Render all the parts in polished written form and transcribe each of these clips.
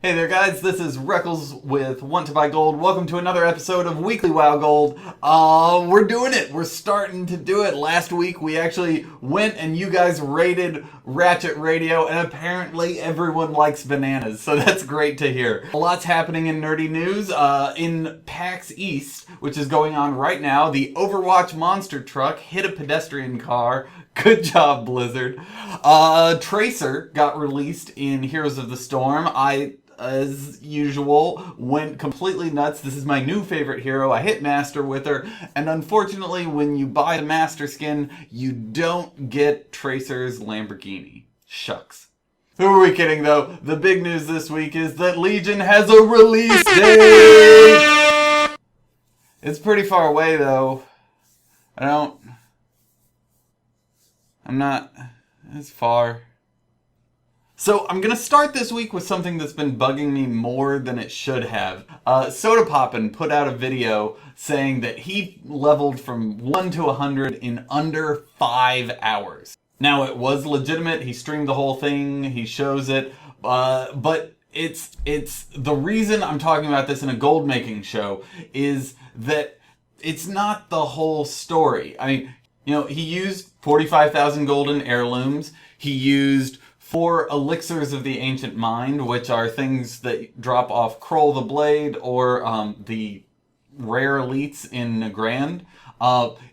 Hey there guys, this is Reckles with Want to Buy Gold. Welcome to another episode of Weekly WoW Gold. We're doing it. We're starting to do it. Last week we actually went and you guys rated Ratchet Radio, and apparently everyone likes bananas, so that's great to hear. A lot's happening in nerdy news. In Pax East, which is going on right now, the Overwatch monster truck hit a pedestrian car. Good job, Blizzard. Tracer got released in Heroes of the Storm. I, as usual, went completely nuts. This is my new favorite hero. I hit Master with her, and unfortunately, when you buy the Master skin, you don't get Tracer's Lamborghini. Shucks. Who are we kidding, though? The big news this week is that Legion has a release date! It's pretty far away, though. I'm not as far. So I'm gonna start this week with something that's been bugging me more than it should have. Soda Poppin' put out a video saying that he leveled from 1 to 100 in under 5 hours. Now it was legitimate, he streamed the whole thing, he shows it, but it's the reason I'm talking about this in a gold making show is that it's not the whole story. I mean, he used 45,000 golden heirlooms. He used 4 Elixirs of the Ancient Mind, which are things that drop off Krol the Blade or the Rare Elites in Nagrand.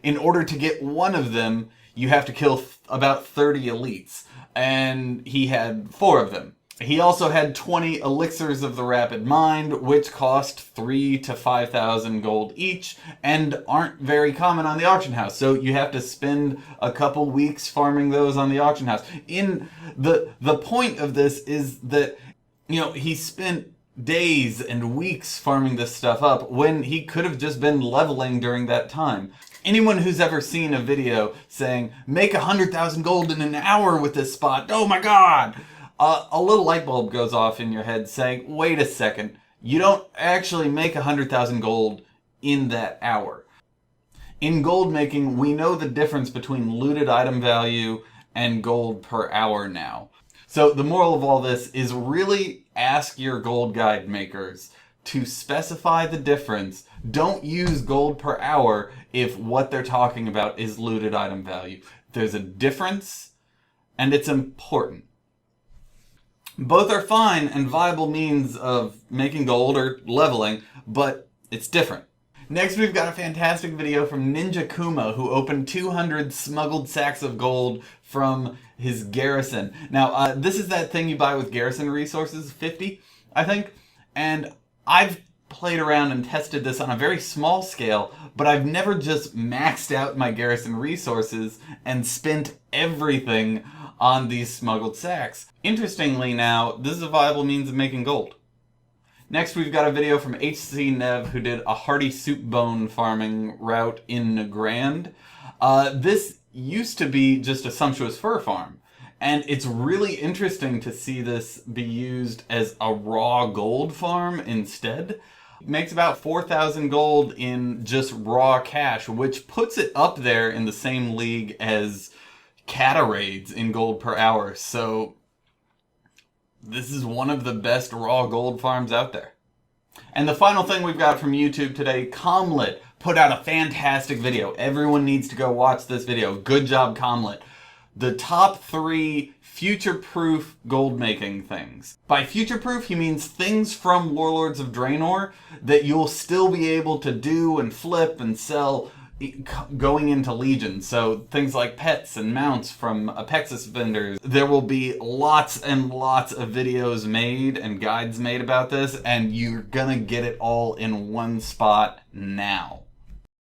In order to get one of them, you have to kill about 30 elites, and he had 4 of them. He also had 20 Elixirs of the Rapid Mind, which cost 3,000 to 5,000 gold each, and aren't very common on the auction house. So you have to spend a couple weeks farming those on the auction house. The point of this is that, he spent days and weeks farming this stuff up when he could have just been leveling during that time. Anyone who's ever seen a video saying, make 100,000 gold in an hour with this spot, oh my god! A little light bulb goes off in your head saying, wait a second, you don't actually make 100,000 gold in that hour. In gold making, we know the difference between looted item value and gold per hour now. So the moral of all this is really ask your gold guide makers to specify the difference. Don't use gold per hour if what they're talking about is looted item value. There's a difference, and it's important. Both are fine and viable means of making gold or leveling, but it's different. Next, we've got a fantastic video from Ninja Kuma, who opened 200 smuggled sacks of gold from his Garrison. Now, this is that thing you buy with Garrison resources, 50, I think, and I've played around and tested this on a very small scale, but I've never just maxed out my Garrison resources and spent everything on these smuggled sacks. Interestingly now, this is a viable means of making gold. Next, we've got a video from HC Nev, who did a hearty soup bone farming route in Nagrand. This used to be just a sumptuous fur farm, and it's really interesting to see this be used as a raw gold farm instead. It makes about 4,000 gold in just raw cash, which puts it up there in the same league as Catarades in gold per hour, so this is one of the best raw gold farms out there. And the final thing we've got from YouTube today, Comlet put out a fantastic video. Everyone needs to go watch this video. Good job, Comlet. The top 3 future-proof gold making things. By future-proof, he means things from Warlords of Draenor that you'll still be able to do and flip and sell going into Legion. So things like pets and mounts from Apexis vendors. There will be lots and lots of videos made and guides made about this, and you're gonna get it all in one spot now.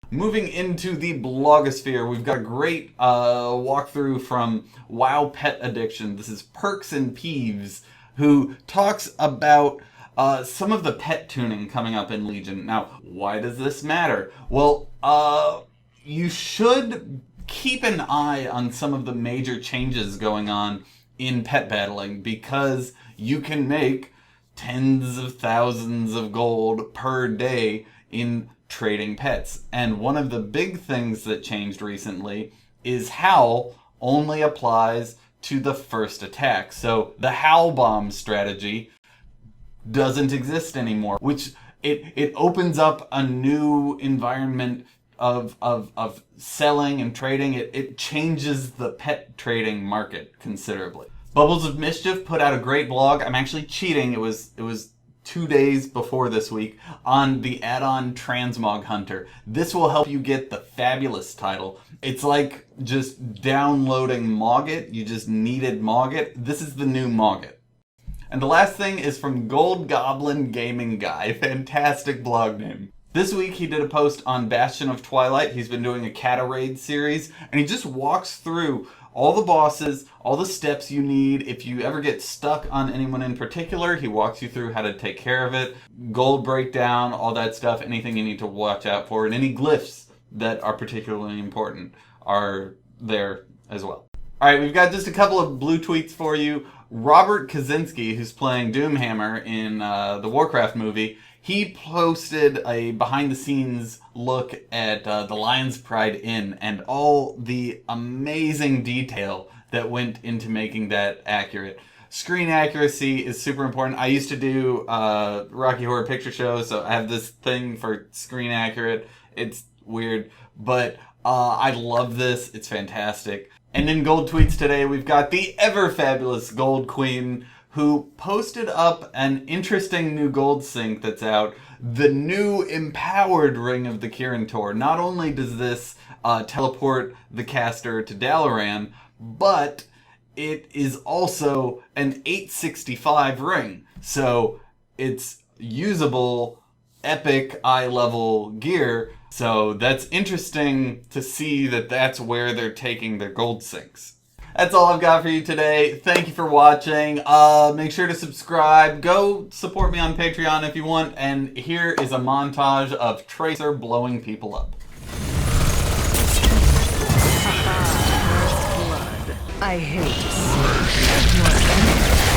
Moving into the blogosphere, we've got a great walkthrough from WoW Pet Addiction. This is Perks and Peeves, who talks about some of the pet tuning coming up in Legion. Now, why does this matter? Well, you should keep an eye on some of the major changes going on in pet battling, because you can make tens of thousands of gold per day in trading pets. And one of the big things that changed recently is Howl only applies to the first attack. So the Howl Bomb strategy doesn't exist anymore, which it opens up a new environment of selling and trading. It changes the pet trading market considerably. Bubbles of Mischief put out a great blog. I'm actually cheating. It was 2 days before this week on the add-on Transmog Hunter. This will help you get the fabulous title. It's like just downloading Mogget. You just needed Mogget. This is the new Mogget. And the last thing is from Gold Goblin Gaming Guy. Fantastic blog name. This week he did a post on Bastion of Twilight. He's been doing a Cata Raid series, and he just walks through all the bosses, all the steps you need. If you ever get stuck on anyone in particular, he walks you through how to take care of it. Gold breakdown, all that stuff, anything you need to watch out for, and any glyphs that are particularly important are there as well. Alright, we've got just a couple of blue tweets for you. Robert Kaczynski, who's playing Doomhammer in the Warcraft movie, he posted a behind-the-scenes look at the Lion's Pride Inn and all the amazing detail that went into making that accurate. Screen accuracy is super important. I used to do Rocky Horror Picture Show, so I have this thing for screen accurate. It's weird, but I love this. It's fantastic. And in gold tweets today, we've got the ever-fabulous Gold Queen, who posted up an interesting new gold sync that's out, the new Empowered Ring of the Kirin Tor. Not only does this teleport the caster to Dalaran, but it is also an 865 ring. So it's usable, epic, eye-level gear. So that's interesting to see that that's where they're taking their gold sinks. That's all I've got for you today. Thank you for watching. Make sure to subscribe. Go support me on Patreon if you want. And here is a montage of Tracer blowing people up. I hate to see your enemy.